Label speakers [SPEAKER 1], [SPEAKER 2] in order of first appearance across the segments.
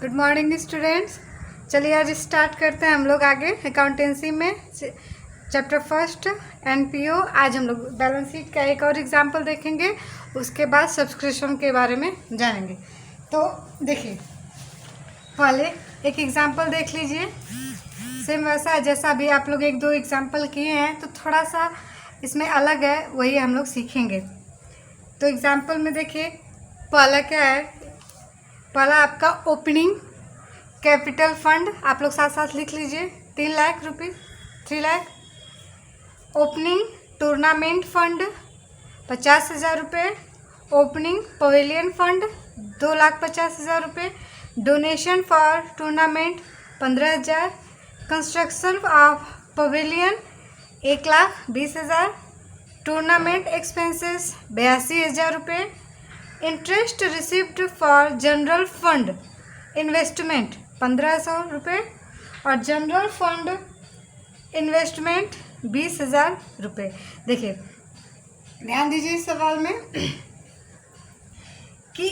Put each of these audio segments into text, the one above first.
[SPEAKER 1] Good morning students. चलिए आज start करते हैं हम लोग आगे अकाउंटेंसी में चैप्टर फर्स्ट एनपीओ। आज हम लोग बैलेंस शीट का एक और एग्जांपल देखेंगे, उसके बाद सब्सक्रिप्शन के बारे में जानेंगे। तो देखिए, पहले एक एग्जांपल देख लीजिए। सेम वैसा जैसा अभी आप लोग एक दो एग्जांपल किए हैं, तो थोड़ा सा इसमें अलग है, वही हम लोग सीखेंगे। तो एग्जांपल में देखिए, पहला क्या है, पहला आपका ओपनिंग कैपिटल फंड, आप लोग साथ साथ लिख लीजिए। 3 लाख रुपये, 3 लाख। ओपनिंग टूर्नामेंट फंड 50,000 रुपये। ओपनिंग पवेलियन फंड 2,50,000 रुपये। Donation for tournament 15,000। Construction of pavilion 1,20,000। Tournament expenses 82,000 रुपये। Interest received for general fund investment 1,500 रुपये और जनरल फंड इन्वेस्टमेंट 20,000 रुपये। देखिए, ध्यान दीजिए इस सवाल में कि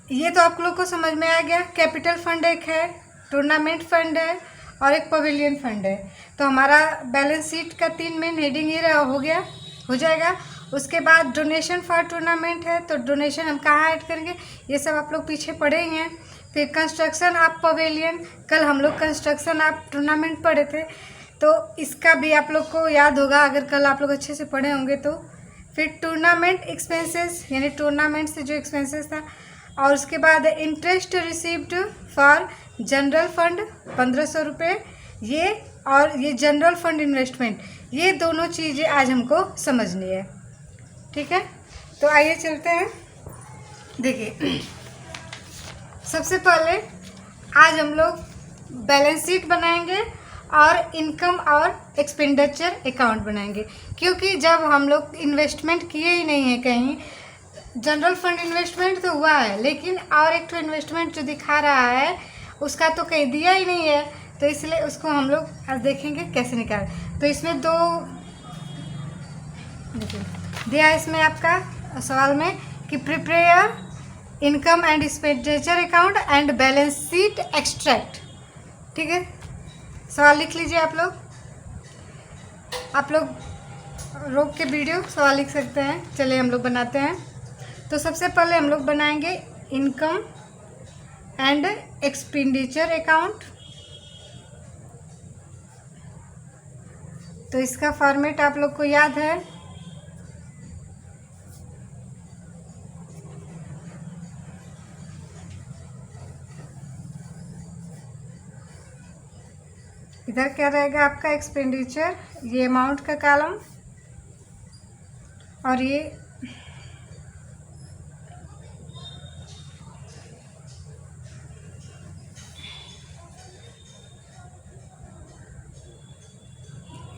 [SPEAKER 1] ये तो आप लोग को समझ में आ गया। कैपिटल फंड एक है, टूर्नामेंट फंड है और एक पवेलियन फंड है। तो हमारा बैलेंस शीट का 3 मेन हेडिंग ये हो जाएगा। उसके बाद डोनेशन फॉर टूर्नामेंट है, तो डोनेशन हम कहाँ ऐड करेंगे, ये सब आप लोग पीछे पढ़े ही हैं। फिर कंस्ट्रक्शन ऑफ पवेलियन, कल हम लोग कंस्ट्रक्शन ऑफ टूर्नामेंट पढ़े थे, तो इसका भी आप लोग को याद होगा अगर कल आप लोग अच्छे से पढ़े होंगे तो। फिर टूर्नामेंट एक्सपेंसेस, यानी टूर्नामेंट से जो एक्सपेंसेस था, और उसके बाद interest received for general fund 1,500 रुपये, ये और ये जनरल फंड इन्वेस्टमेंट, ये दोनों चीज़ें आज हमको समझनी है। ठीक है, तो आइए चलते हैं। देखिए, सबसे पहले आज हम लोग बैलेंस शीट बनाएंगे और इनकम और एक्सपेंडिचर अकाउंट बनाएंगे, क्योंकि जब हम लोग इन्वेस्टमेंट किए ही नहीं है कहीं, जनरल फंड इन्वेस्टमेंट तो हुआ है, लेकिन और एक तो इन्वेस्टमेंट जो दिखा रहा है उसका तो कहीं दिया ही नहीं है, तो इसलिए उसको हम लोग आज देखेंगे कैसे निकाल। तो इसमें दो दिया है इसमें आपका सवाल में कि prepare income and expenditure account and balance sheet extract. ठीक है, सवाल लिख लीजिए आप लोग रोक के वीडियो सवाल लिख सकते हैं। चलिए हम लोग बनाते हैं। तो सबसे पहले हम लोग बनाएंगे इनकम एंड एक्सपेंडिचर अकाउंट। तो इसका फॉर्मेट आप लोग को याद है। इधर क्या रहेगा आपका एक्सपेंडिचर, ये अमाउंट का कॉलम, और ये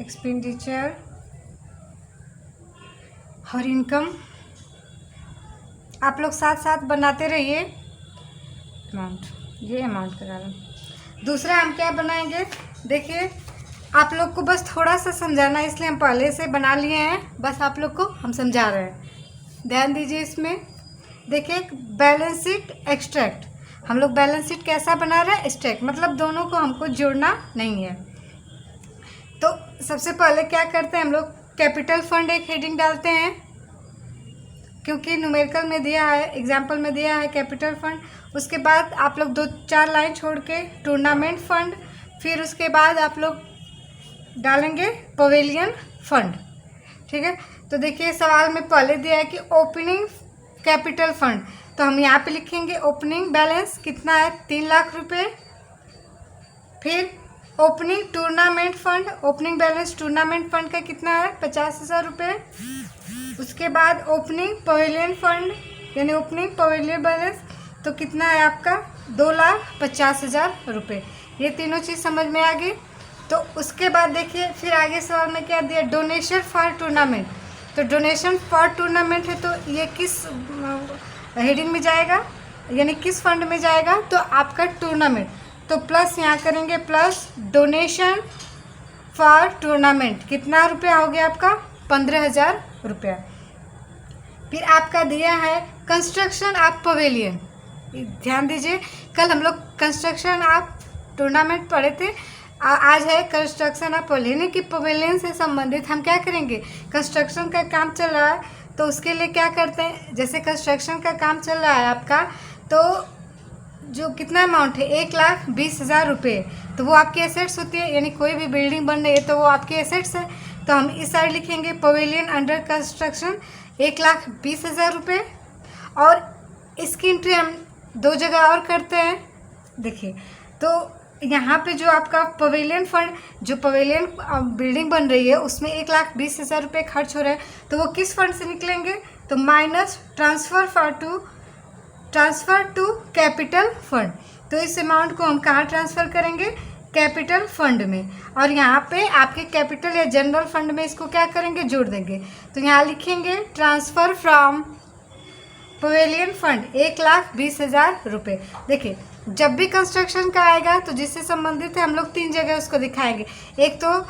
[SPEAKER 1] एक्सपेंडिचर और इनकम। आप लोग साथ साथ बनाते रहिए अमाउंट, ये अमाउंट का कॉलम। दूसरा हम क्या बनाएंगे, देखिए आप लोग को बस थोड़ा सा समझाना है, इसलिए हम पहले से बना लिए हैं, बस आप लोग को हम समझा रहे हैं। ध्यान दीजिए इसमें। देखिए, बैलेंस शीट एक्सट्रैक्ट, हम लोग बैलेंस शीट कैसा बना रहे हैं, एक्सट्रैक्ट, मतलब दोनों को हमको जोड़ना नहीं है। तो सबसे पहले क्या करते हैं हम लोग, कैपिटल फंड एक हेडिंग डालते हैं, क्योंकि न्यूमेरिकल में दिया है, एग्जाम्पल में दिया है कैपिटल फंड। उसके बाद आप लोग 2-4 लाइन छोड़ के टूर्नामेंट फंड, फिर उसके बाद आप लोग डालेंगे पवेलियन फंड। ठीक है, तो देखिए सवाल में पहले दिया है कि ओपनिंग कैपिटल फंड, तो हम यहाँ पे लिखेंगे ओपनिंग बैलेंस कितना है, 3 लाख रुपये। फिर opening tournament fund, opening balance tournament fund का कितना है, 50,000 रुपये। उसके बाद ओपनिंग पवेलियन फंड, यानी ओपनिंग पवेलियन बैलेंस, तो कितना है आपका 2,50,000 रुपये। ये तीनों चीज़ समझ में आ गई। तो उसके बाद देखिए फिर आगे सवाल में क्या दिया, डोनेशन फॉर टूर्नामेंट। तो डोनेशन फॉर टूर्नामेंट है, तो ये किस हेडिंग में जाएगा, यानी किस फंड में जाएगा, तो आपका टूर्नामेंट, तो प्लस यहाँ करेंगे, प्लस डोनेशन फॉर टूर्नामेंट कितना रुपया हो गया आपका, 15,000 रुपया। फिर आपका दिया है कंस्ट्रक्शन ऑफ पवेलियन, ध्यान दीजिए कल हम लोग कंस्ट्रक्शन आप टूर्नामेंट पढ़े थे, आज है कंस्ट्रक्शन ऑफ पवेलियन की पवेलियन से संबंधित हम क्या करेंगे। कंस्ट्रक्शन का काम चल रहा है तो उसके लिए क्या करते हैं, जैसे कंस्ट्रक्शन का काम चल रहा है आपका, तो जो कितना अमाउंट है 1,20,000 रुपये, तो वो आपकी एसेट्स होती है, यानी कोई भी बिल्डिंग बन रही है तो वो आपकी एसेट्स है। तो हम इस साइड लिखेंगे पवेलियन अंडर कंस्ट्रक्शन 1,20,000 रुपये। और इसकी एंट्री हम 2 जगह और करते हैं। देखिए, तो यहाँ पे जो आपका पवेलियन फंड, जो पवेलियन बिल्डिंग बन रही है उसमें 1,20,000 रुपये खर्च हो रहा है, तो वो किस फंड से निकलेंगे, तो minus transfer to capital fund. तो इस अमाउंट को हम कहाँ ट्रांसफ़र करेंगे, कैपिटल फंड में। और यहाँ पे आपके कैपिटल या जनरल फंड में इसको क्या करेंगे, जोड़ देंगे। तो यहाँ लिखेंगे ट्रांसफ़र फ्रॉम पवेलियन फंड 1,20,000 रुपये। देखिए, जब भी कंस्ट्रक्शन का आएगा तो जिससे संबंधित है हम लोग 3 जगह उसको दिखाएंगे। एक तो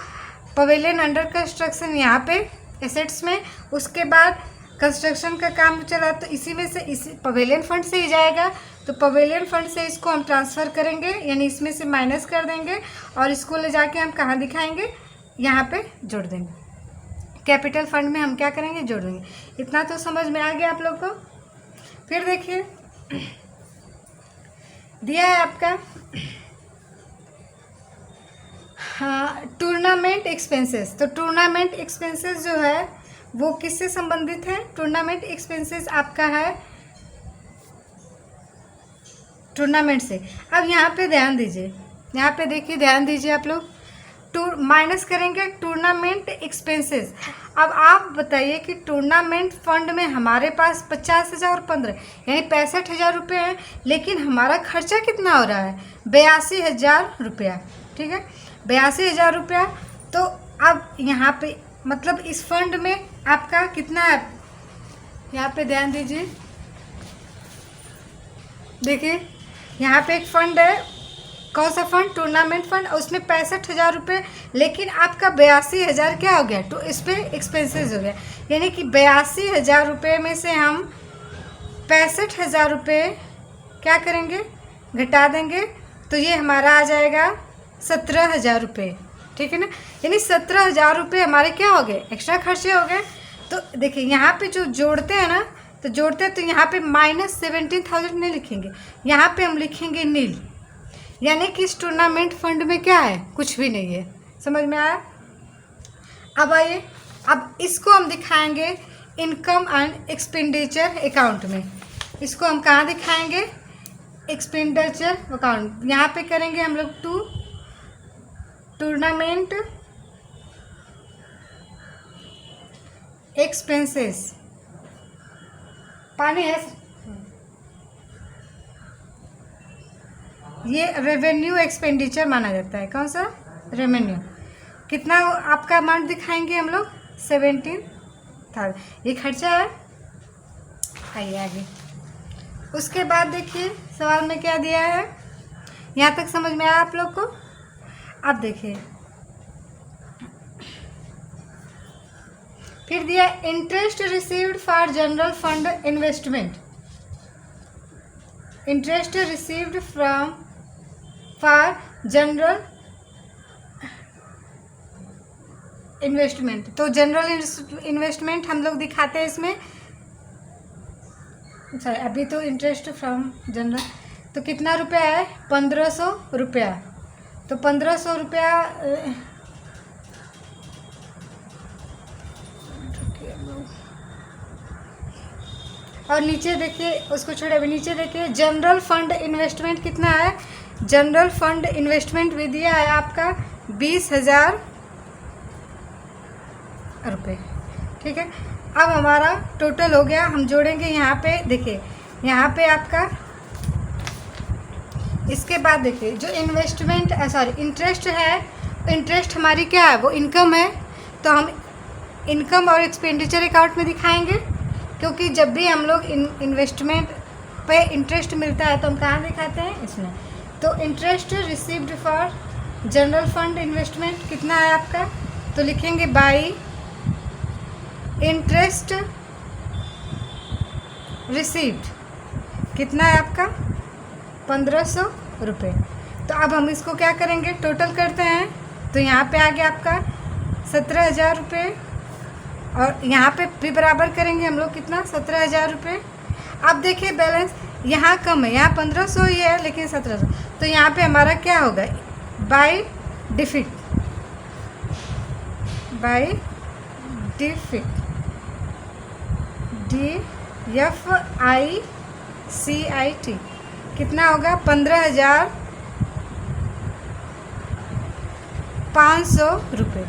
[SPEAKER 1] पवेलियन अंडर कंस्ट्रक्शन यहाँ पे एसेट्स में, उसके बाद कंस्ट्रक्शन का काम चला तो इसी में से इसी पवेलियन फंड से ही जाएगा। तो पवेलियन फंड से इसको हम ट्रांसफ़र करेंगे, यानी इसमें से माइनस कर देंगे और इसको ले जाके हम कहाँ दिखाएंगे, यहाँ पे जोड़ देंगे। कैपिटल फंड में हम क्या करेंगे, जोड़ देंगे। इतना तो समझ में आ गया आप लोग को। फिर देखिए, दिया है आपका हाँ टूर्नामेंट एक्सपेंसेस। तो टूर्नामेंट एक्सपेंसेस जो है वो किससे संबंधित है, टूर्नामेंट एक्सपेंसेस आपका है टूर्नामेंट से। अब यहाँ पे ध्यान दीजिए, यहाँ पे देखिए, ध्यान दीजिए आप लोग, माइनस करेंगे टूर्नामेंट एक्सपेंसेस। अब आप बताइए कि टूर्नामेंट फंड में हमारे पास 50,000 और 15 यानी 65,000 रुपये हैं, लेकिन हमारा खर्चा कितना हो रहा है, 82,000 रुपया। ठीक है, 82,000 रुपया। तो अब यहाँ पे मतलब इस फंड में आपका कितना है, यहाँ पे ध्यान दीजिए, देखिए यहाँ पे एक फंड है, कौन सा फंड, टूर्नामेंट फंड, उसमें 65,000 रुपये, लेकिन आपका 82,000 क्या हो गया, तो इस पर एक्सपेंसेस हो गया। यानी कि 82,000 रुपये में से हम 65,000 रुपये क्या करेंगे, घटा देंगे, तो ये हमारा आ जाएगा 17,000 रुपये। ठीक है ना, यानी 17,000 रुपये हमारे क्या हो गए, एक्स्ट्रा खर्चे हो गए। तो देखिए यहाँ पे जो जोड़ते हैं ना, तो जोड़ते हैं तो यहाँ पे -17,000 नहीं लिखेंगे, यहाँ पे हम लिखेंगे नील, यानी कि इस टूर्नामेंट फंड में क्या है, कुछ भी नहीं है। समझ में आया। अब आइए, अब इसको हम दिखाएंगे इनकम एंड एक्सपेंडिचर अकाउंट में। इसको हम कहाँ दिखाएंगे, एक्सपेंडिचर अकाउंट। यहाँ पे करेंगे हम लोग टूर्नामेंट एक्सपेंसेस। पानी है, ये रेवेन्यू एक्सपेंडिचर माना जाता है। कौन सा, रेवेन्यू। कितना आपका अमाउंट दिखाएंगे हम लोग, 17,000, ये खर्चा है। आइए आगे, उसके बाद देखिए सवाल में क्या दिया है, यहाँ तक समझ में आया आप लोग को। अब देखिए फिर दिया interest received for general fund investment. Interest received from for general investment. तो जनरल इन्वेस्टमेंट हम लोग दिखाते हैं इसमें, सॉरी अभी तो इंटरेस्ट फ्रॉम जनरल, तो कितना रुपया है, 1,500 रुपया। तो 1,500 रुपया और नीचे देखिए, उसको छोड़े अभी नीचे देखिए जनरल फंड इन्वेस्टमेंट कितना है। जनरल फंड इन्वेस्टमेंट भी दिया है आपका 20,000 रुपये। ठीक है, अब हमारा टोटल हो गया, हम जोड़ेंगे यहाँ पे। देखिए यहाँ पे आपका, इसके बाद देखिए जो इन्वेस्टमेंट सॉरी इंटरेस्ट है, इंटरेस्ट हमारी क्या है, वो इनकम है। तो हम इनकम और एक्सपेंडिचर अकाउंट में दिखाएंगे, क्योंकि जब भी हम लोग इन्वेस्टमेंट पे इंटरेस्ट मिलता है तो हम कहाँ दिखाते हैं, इसमें। तो interest received for general fund investment कितना है आपका, तो लिखेंगे बाई इंटरेस्ट रिसीव्ड, कितना है आपका 1500 रुपये। तो अब हम इसको क्या करेंगे, टोटल करते हैं। तो यहाँ पे आ गया आपका 17,000 रुपये, और यहाँ पे भी बराबर करेंगे हम लोग, कितना, 17,000 रुपये। अब देखिए बैलेंस यहाँ कम है, यहाँ 1500 ही है लेकिन 1700, तो यहाँ पे हमारा क्या होगा, by deficit, by deficit, DFICIT, कितना होगा, 15,500 रुपये।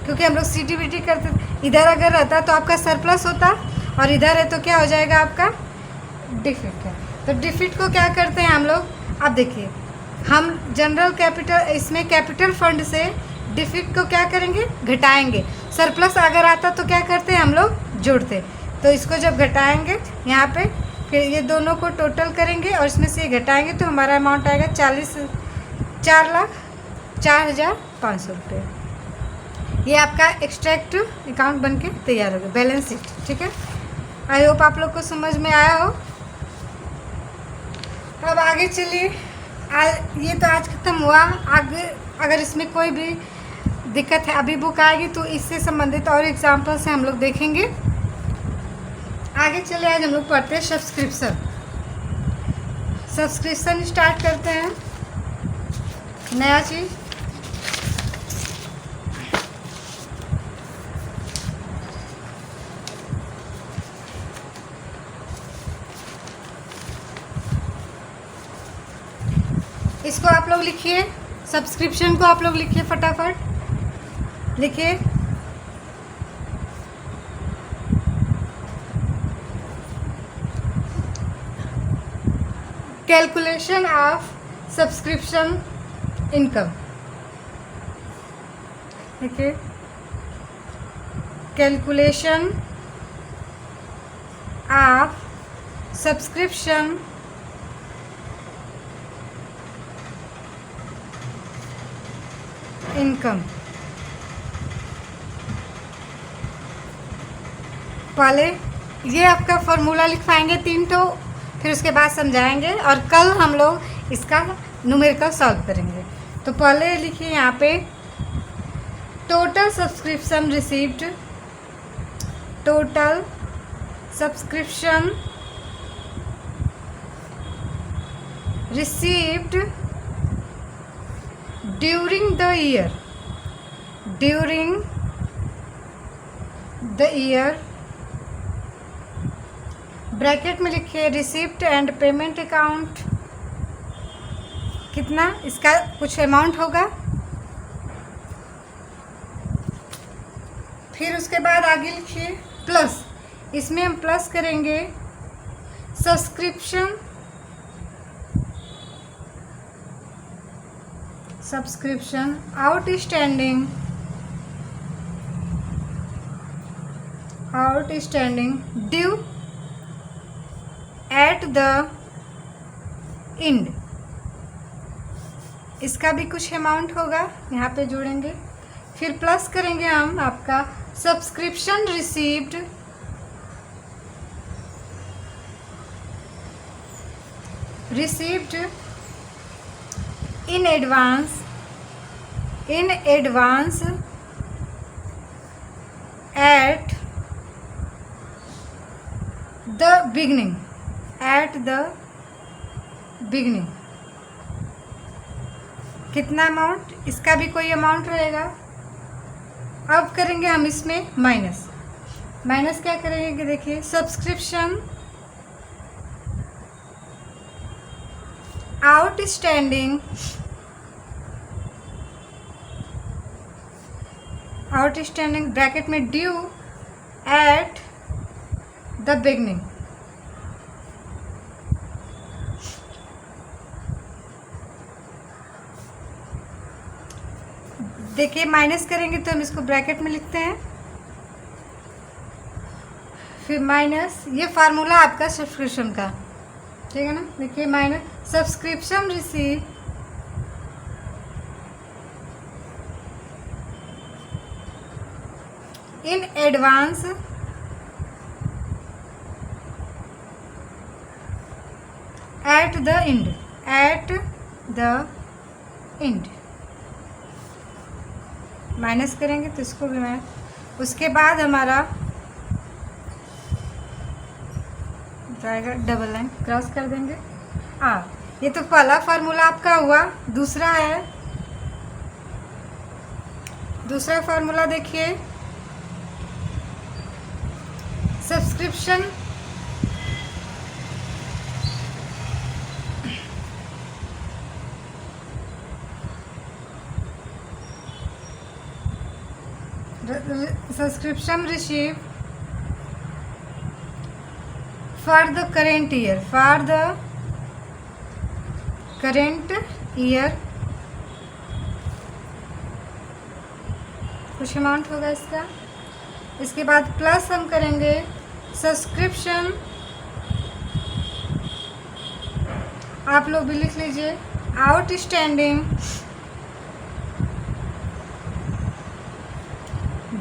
[SPEAKER 1] क्योंकि हम लोग CTBT करते, इधर अगर रहता तो आपका सरप्लस होता, और इधर है तो क्या हो जाएगा आपका डिफिट है। तो डिफिट को क्या करते हैं हम लोग, अब देखिए हम जनरल कैपिटल, इसमें कैपिटल फंड से डिफिट को क्या करेंगे, घटाएंगे। सरप्लस अगर आता तो क्या करते हैं हम लोग, जोड़ते। तो इसको जब घटाएंगे यहाँ पे, फिर ये दोनों को टोटल करेंगे और इसमें से घटाएंगे तो हमारा अमाउंट आएगा 4,04,500 रुपये। ये आपका एक्सट्रैक्ट अकाउंट बन के तैयार हो गया, बैलेंस शीट। ठीक है, आई होप आप लोग को समझ में आया हो। अब आगे चलिए, ये तो आज खत्म हुआ। आगे अगर इसमें कोई भी दिक्कत है, अभी बुक आएगी तो इससे संबंधित और एग्जाम्पल से हम लोग देखेंगे। आगे चले, आज हम लोग पढ़ते हैं सब्सक्रिप्शन। सब्सक्रिप्शन स्टार्ट करते हैं, नया चीज़। इसको आप लोग लिखिए, सब्सक्रिप्शन को आप लोग लिखिए, फटाफट लिखिए। कैलकुलेशन ऑफ सब्सक्रिप्शन इनकम, देखिए, कैलकुलेशन ऑफ सब्सक्रिप्शन इनकम। पहले ये आपका फॉर्मूला लिखवाएंगे 3 तो, फिर उसके बाद समझाएंगे, और कल हम लोग इसका न्यूमेरिकल सॉल्व करेंगे। तो पहले लिखिए यहाँ पे, total subscription received, total subscription received during the year, during the year, bracket में लिखिए रिसिप्ट एंड पेमेंट अकाउंट, कितना, इसका कुछ अमाउंट होगा। फिर उसके बाद आगे लिखिए प्लस, इसमें हम प्लस करेंगे subscription, subscription outstanding, outstanding due at the end, इसका भी कुछ अमाउंट होगा, यहाँ पे जोड़ेंगे। फिर प्लस करेंगे हम आपका subscription received, received in advance, in advance at the beginning, at the beginning, कितना अमाउंट, इसका भी कोई अमाउंट रहेगा। अब करेंगे हम इसमें माइनस, माइनस क्या करेंगे कि देखिए सब्सक्रिप्शन आउटस्टैंडिंग, आउटस्टैंडिंग ब्रैकेट में ड्यू एट द बिगनिंग, देखिए माइनस करेंगे तो हम इसको ब्रैकेट में लिखते हैं, फिर माइनस, ये फार्मूला आपका सब्सक्रिप्शन का, ठीक है ना। देखिए minus subscription receive in advance at the end, at the end. Minus करेंगे तो इसको भी मैं, उसके बाद हमारा जाएगा डबल लाइन क्रॉस कर देंगे। ये तो पहला फार्मूला आपका हुआ। दूसरा है, दूसरा फार्मूला देखिए, subscription receive for the current year, कुछ अमाउंट होगा इसका। इसके बाद प्लस हम करेंगे सब्सक्रिप्शन, आप लोग भी लिख लीजिए, outstanding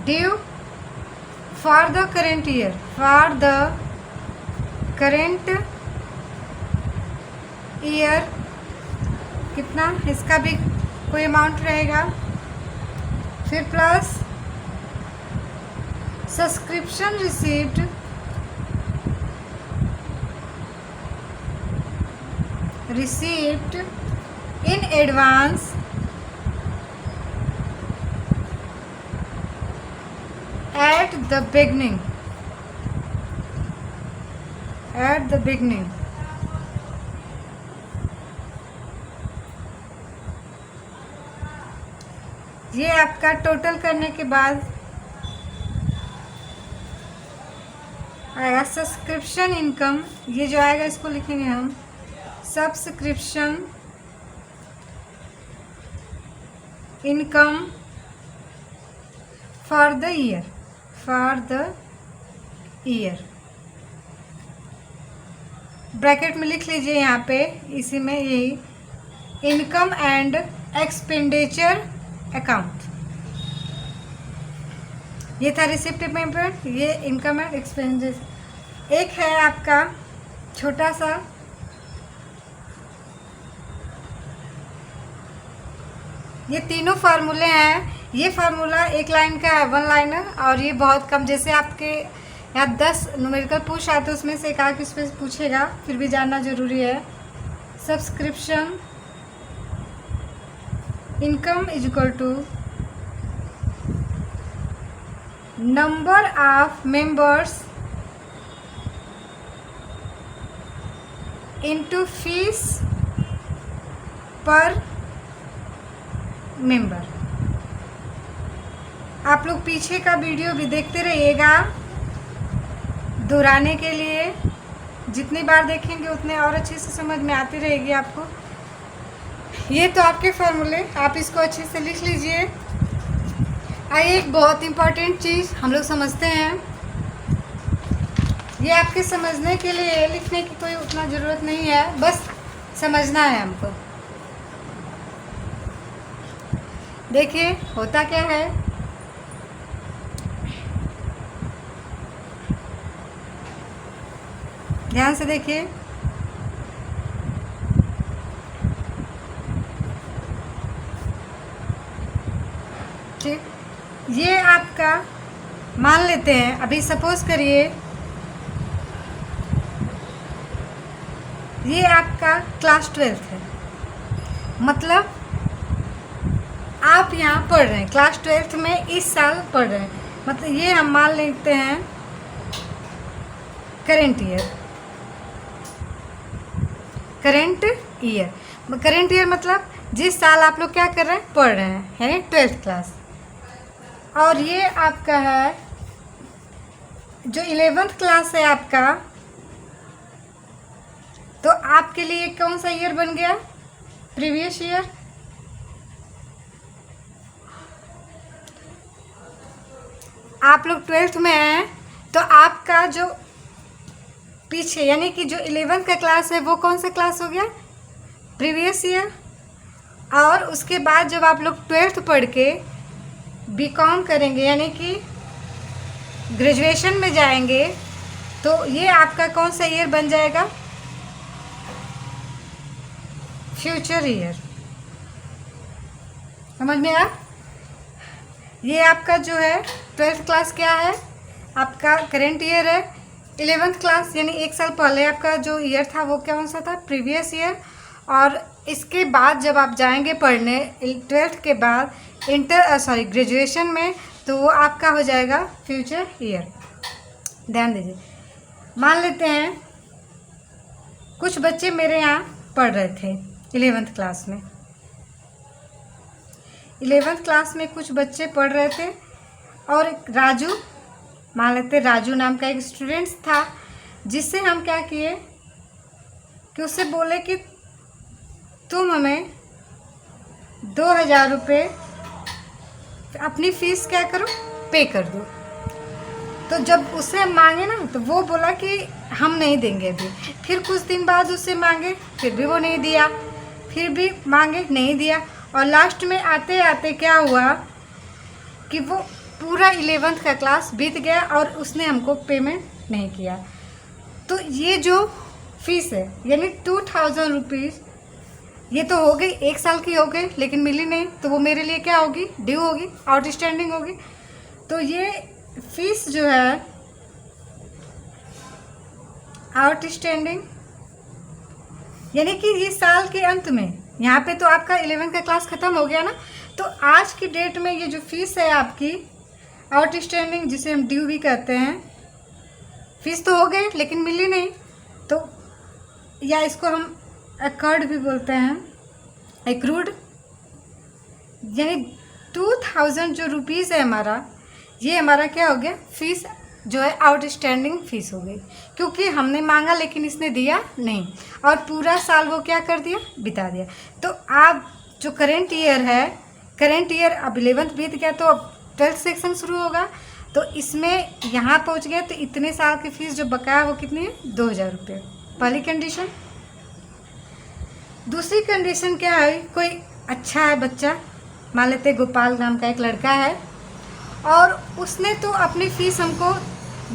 [SPEAKER 1] due for the current year, कितना, इसका भी कोई अमाउंट रहेगा। फिर plus subscription received in advance at the beginning, ये आपका टोटल करने के बाद आएगा सब्सक्रिप्शन इनकम। ये जो आएगा इसको लिखेंगे हम subscription income for the year, bracket में लिख लीजिए यहाँ पे, इसी में यही इनकम एंड एक्सपेंडिचर अकाउंट। ये था रिसिप्ट पेमेंट, ये इनकम एंड एक्सपेंडिचर। एक है आपका छोटा सा, ये तीनों फार्मूले हैं। ये फार्मूला एक लाइन का है, 1 लाइनर, और ये बहुत कम, जैसे आपके यहाँ 10 न्यूमेरिकल पूछ रहा तो उसमें से एक आध इस पे पूछेगा, फिर भी जानना जरूरी है। Subscription income is equal to number of members into fees per member. आप लोग पीछे का वीडियो भी देखते रहिएगा दोहराने के लिए, जितनी बार देखेंगे उतने और अच्छे से समझ में आती रहेगी आपको। ये तो आपके फार्मूले, आप इसको अच्छे से लिख लीजिए। आइए एक बहुत इम्पॉर्टेंट चीज़ हम लोग समझते हैं, ये आपके समझने के लिए लिखने की कोई उतना ज़रूरत नहीं है, बस समझना है हमको। देखिए होता क्या है, ध्यान से देखिए, ठीक, ये आपका मान लेते हैं, अभी सपोज करिए ये आपका क्लास 12th है, मतलब आप यहाँ पढ़ रहे हैं क्लास 12th में, इस साल पढ़ रहे हैं, मतलब ये हम मान लेते हैं करेंट ईयर मतलब जिस साल आप लोग क्या कर रहे हैं, पढ़ रहे हैं, यानी 12th क्लास। और ये आपका है जो 11th क्लास है आपका, तो आपके लिए कौन सा ईयर बन गया, प्रीवियस ईयर। आप लोग 12th में हैं तो आपका जो पीछे यानी कि जो 11th का क्लास है वो कौन सा क्लास हो गया, प्रीवियस ईयर। और उसके बाद जब आप लोग 12th पढ़ के बीकॉम करेंगे यानी कि ग्रेजुएशन में जाएंगे, तो ये आपका कौन सा ईयर बन जाएगा, फ्यूचर ईयर। समझ में आया? ये आपका जो है 12th क्लास क्या है, आपका करेंट ईयर है। 11th क्लास यानी 1 साल पहले आपका जो ईयर था वो कौन सा था, प्रीवियस ईयर। और इसके बाद जब आप जाएंगे पढ़ने 12th के बाद ग्रेजुएशन में, तो वो आपका हो जाएगा फ्यूचर ईयर। ध्यान दीजिए। मान लेते हैं कुछ बच्चे मेरे यहाँ पढ़ रहे थे 11th क्लास में। 11th क्लास में कुछ बच्चे पढ़ रहे थे और एक राजू, मान लेते राजू नाम का एक स्टूडेंट्स था, जिससे हम क्या किए कि उससे बोले कि तुम हमें 2000 रुपये अपनी फ़ीस क्या करो, पे कर दो। तो जब उससे हम मांगे ना, तो वो बोला कि हम नहीं देंगे अभी। फिर कुछ दिन बाद उससे मांगे, फिर भी वो नहीं दिया, फिर भी मांगे, नहीं दिया। और लास्ट में आते आते क्या हुआ कि वो पूरा 11th का क्लास बीत गया और उसने हमको पेमेंट नहीं किया। तो ये जो फीस है यानी 2000 रुपीज़, ये तो हो गई, 1 साल की हो गई, लेकिन मिली नहीं, तो वो मेरे लिए क्या होगी, ड्यू होगी, आउटस्टैंडिंग होगी। तो ये फीस जो है आउटस्टैंडिंग, यानी कि ये साल के अंत में, यहाँ पे तो आपका 11th का क्लास ख़त्म हो गया ना, तो आज की डेट में ये जो फीस है आपकी आउटस्टैंडिंग, जिसे हम ड्यू भी कहते हैं, फीस तो हो गई लेकिन मिली नहीं, तो या इसको हम अकर्ड भी बोलते हैं, एक्रूड, यानी 2000 जो रुपीज़ है हमारा, ये हमारा क्या हो गया, फीस जो है आउटस्टैंडिंग फीस हो गई, क्योंकि हमने मांगा लेकिन इसने दिया नहीं, और पूरा साल वो क्या कर दिया, बिता दिया। तो आप जो करेंट ईयर है, करेंट ईयर अब 11th बीत गया, तो अब 12th सेक्शन शुरू होगा। तो इसमें यहाँ पहुँच गए, तो इतने साल की फ़ीस जो बकाया वो कितनी है, 2000 रुपये, पहली कंडीशन। दूसरी कंडीशन क्या है, कोई अच्छा है बच्चा, मान लेते गोपाल नाम का एक लड़का है, और उसने तो अपनी फ़ीस हमको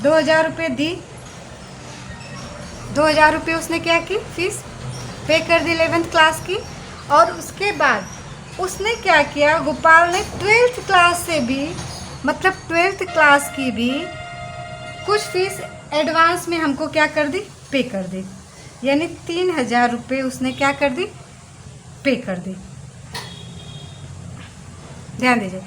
[SPEAKER 1] 2000 रुपये दी, 2000 रुपये उसने क्या की, फ़ीस पे कर दी 11th क्लास की। और उसके बाद उसने क्या किया, गोपाल ने 12th क्लास से भी, मतलब 12th क्लास की भी कुछ फ़ीस एडवांस में हमको क्या कर दी, पे कर दी, यानी 3000 रुपये उसने क्या कर दी, पे कर दी। ध्यान दीजिए,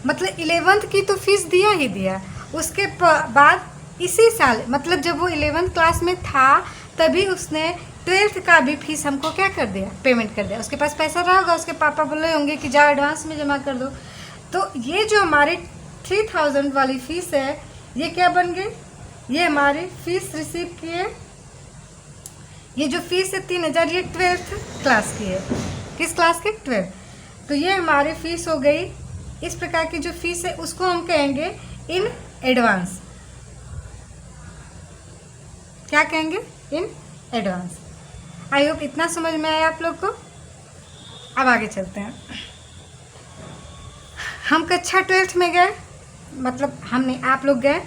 [SPEAKER 1] मतलब 11th की तो फीस दिया ही दिया, उसके बाद इसी साल, मतलब जब वो 11th क्लास में था तभी उसने 12th का भी फीस हमको क्या कर दिया, पेमेंट कर दिया। उसके पास पैसा रहा होगा, उसके पापा बोले होंगे कि जाओ एडवांस में जमा कर दो। तो ये जो हमारी 3000 वाली फ़ीस है, ये क्या बन गई, ये हमारी फ़ीस रिसीव की है। ये जो फीस है 3000, ये 12th क्लास की है। किस क्लास की, 12th। तो ये हमारी फ़ीस हो गई। इस प्रकार की जो फीस है उसको हम कहेंगे इन एडवांस। क्या कहेंगे, इन एडवांस। आई होप इतना समझ में आया आप लोग को। अब आगे चलते हैं। हम कक्षा 12th में गए, मतलब हमने, आप लोग गए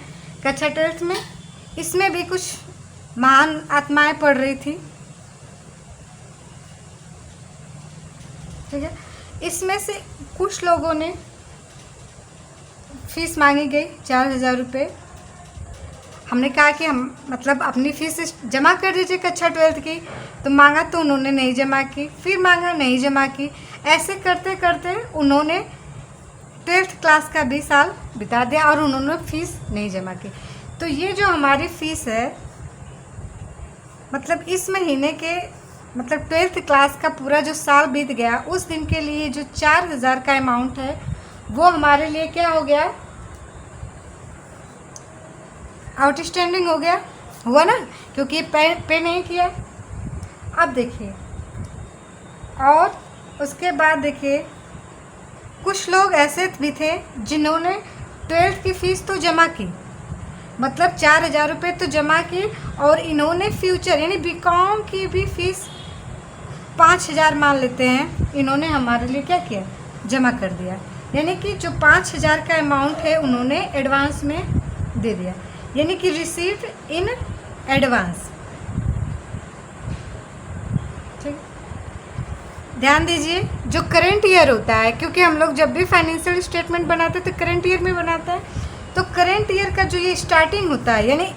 [SPEAKER 1] कक्षा 12th में। इसमें भी कुछ महान आत्माएं पढ़ रही थी, ठीक है। इसमें से कुछ लोगों ने फीस मांगी गई 4000 रुपये। हमने कहा कि हम मतलब अपनी फ़ीस जमा कर दीजिए कक्षा 12th की, तो मांगा तो उन्होंने नहीं जमा की, फिर मांगा नहीं जमा की। ऐसे करते करते उन्होंने 12th क्लास का भी साल बिता दिया और उन्होंने फ़ीस नहीं जमा की। तो ये जो हमारी फ़ीस है, मतलब इस महीने के, मतलब 12th क्लास का पूरा जो साल बीत गया, उस दिन के लिए जो 4000 का अमाउंट है वो हमारे लिए क्या हो गया, आउटस्टैंडिंग हो गया, हुआ ना, क्योंकि ये पे नहीं किया। अब देखिए, और उसके बाद देखिए, कुछ लोग ऐसे भी थे जिन्होंने 12th की फ़ीस तो जमा की, मतलब 4000 रुपये तो जमा की, और इन्होंने फ्यूचर यानी बीकॉम की भी फ़ीस 5000 मान लेते हैं, इन्होंने हमारे लिए क्या किया, जमा कर दिया। यानी कि जो 5000 का अमाउंट है उन्होंने एडवांस में दे दिया, यानी कि रिसीव्ड इन एडवांस, ठीक। ध्यान दीजिए, जो करंट ईयर होता है, क्योंकि हम लोग जब भी फाइनेंशियल स्टेटमेंट बनाते हैं तो करंट ईयर में बनाते हैं, तो करंट ईयर का जो ये स्टार्टिंग होता है, यानी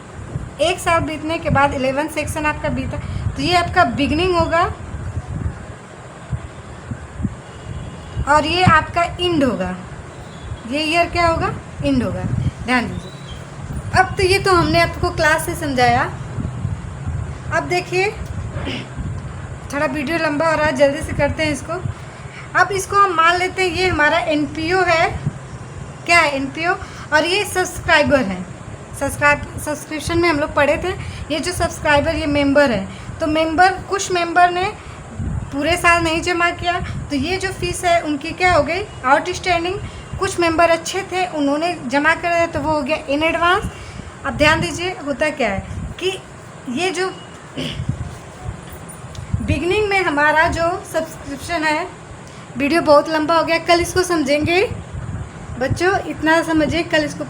[SPEAKER 1] एक साल बीतने के बाद 11 सेक्शन आपका बीता, तो ये आपका बिगनिंग होगा और ये आपका इंड होगा। ये ईयर क्या होगा? इंड होगा। ध्यान दीजिए। अब तो ये तो हमने आपको क्लास से समझाया। अब देखिए, थोड़ा वीडियो लंबा हो रहा है, जल्दी से करते हैं इसको। अब इसको हम मान लेते हैं ये हमारा एनपीओ है। क्या है? एनपीओ। और ये सब्सक्राइबर है। सब्सक्रिप्शन में हम लोग पढ़े थे, ये जो सब्सक्राइबर, ये मेंबर है। तो मेंबर, कुछ मेंबर ने पूरे साल नहीं जमा किया, तो ये जो फीस है उनकी क्या हो गई? आउटस्टैंडिंग। कुछ मेंबर अच्छे थे, उन्होंने जमा कराया, तो वो हो गया इन एडवांस। अब ध्यान दीजिए, होता क्या है कि ये जो बिगनिंग में हमारा जो सब्सक्रिप्शन है, वीडियो बहुत लंबा हो गया, कल इसको समझेंगे बच्चों, इतना समझिए, कल इसको